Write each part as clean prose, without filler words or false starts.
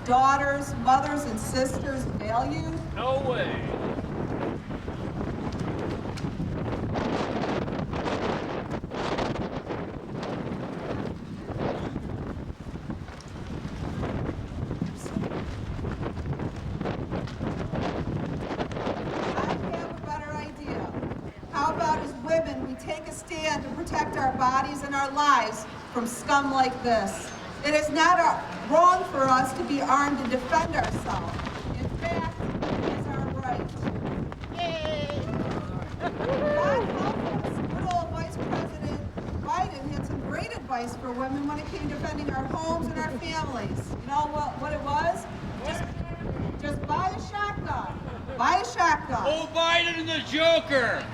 daughters, mothers, and sisters valued? No way. Protect our bodies and our lives from scum like this. It is not wrong for us to be armed to defend ourselves. In fact, it is our right. Yay! God help us, good old Vice President Biden had some great advice for women when it came to defending our homes and our families. You know what it was? Just buy a shotgun. Buy a shotgun. Oh, Biden and the Joker!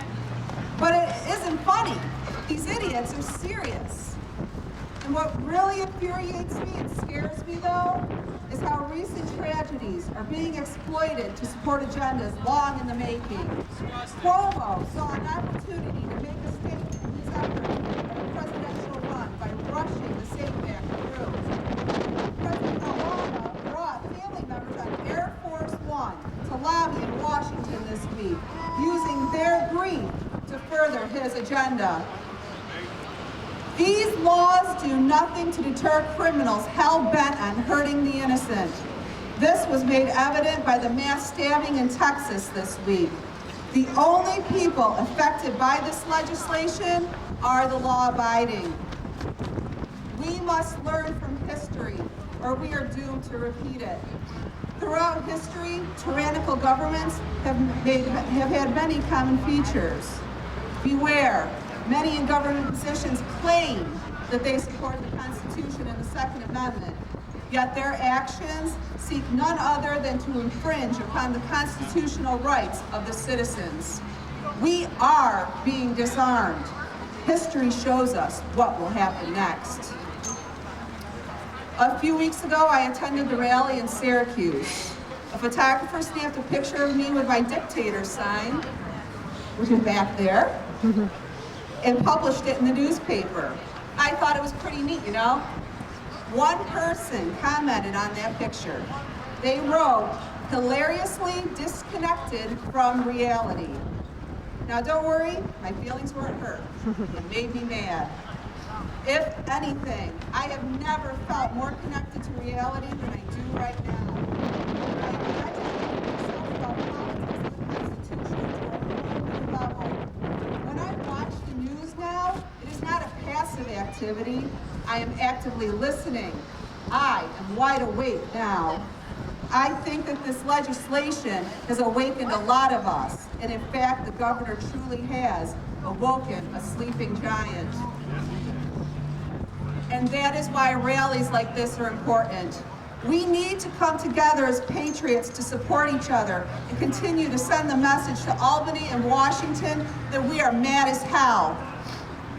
But it isn't funny. These idiots are serious. And what really infuriates me and scares me, though, is how recent tragedies are being exploited to support agendas long in the making. Cuomo saw an opportunity to make a statement in his effort at a presidential run by rushing the SAFE Act through. President Obama brought family members on Air Force One to lobby in Washington this week, using their grief to further his agenda. These laws do nothing to deter criminals hell-bent on hurting the innocent. This was made evident by the mass stabbing in Texas this week. The only people affected by this legislation are the law-abiding. We must learn from history, or we are doomed to repeat it. Throughout history, tyrannical governments have had many common features. Beware. Many in government positions claim that they support the Constitution and the Second Amendment, yet their actions seek none other than to infringe upon the constitutional rights of the citizens. We are being disarmed. History shows us what will happen next. A few weeks ago, I attended the rally in Syracuse. A photographer snapped a picture of me with my dictator sign, which is back there, and published it in the newspaper. I thought it was pretty neat, you know? One person commented on that picture. They wrote, hilariously disconnected from reality. Now don't worry, my feelings weren't hurt. It made me mad. If anything, I have never felt more connected to reality than I do right now. I educated myself about politics and the Constitution to a whole new level. When I watch the news now, it is not a passive activity. I am actively listening. I am wide awake now. I think that this legislation has awakened a lot of us, and in fact, the governor truly has awoken a sleeping giant. And that is why rallies like this are important. We need to come together as patriots to support each other and continue to send the message to Albany and Washington that we are mad as hell.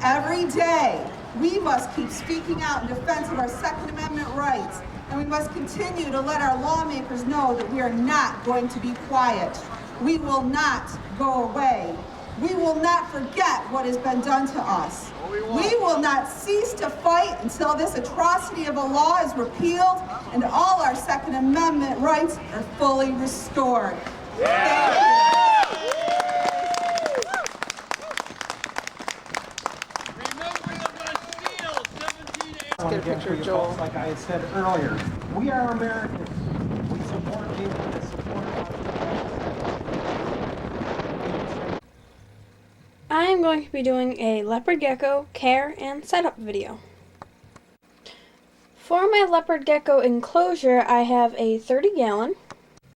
Every day, we must keep speaking out in defense of our Second Amendment rights, and we must continue to let our lawmakers know that we are not going to be quiet. We will not go away. We will not forget what has been done to us. We will not cease to fight until this atrocity of a law is repealed and all our Second Amendment rights are fully restored. Thank you. Let's get a picture of Joel. Like I had said earlier, we are Americans. We support people that support us. I am going to be doing a leopard gecko care and setup video. For my leopard gecko enclosure, I have a 30-gallon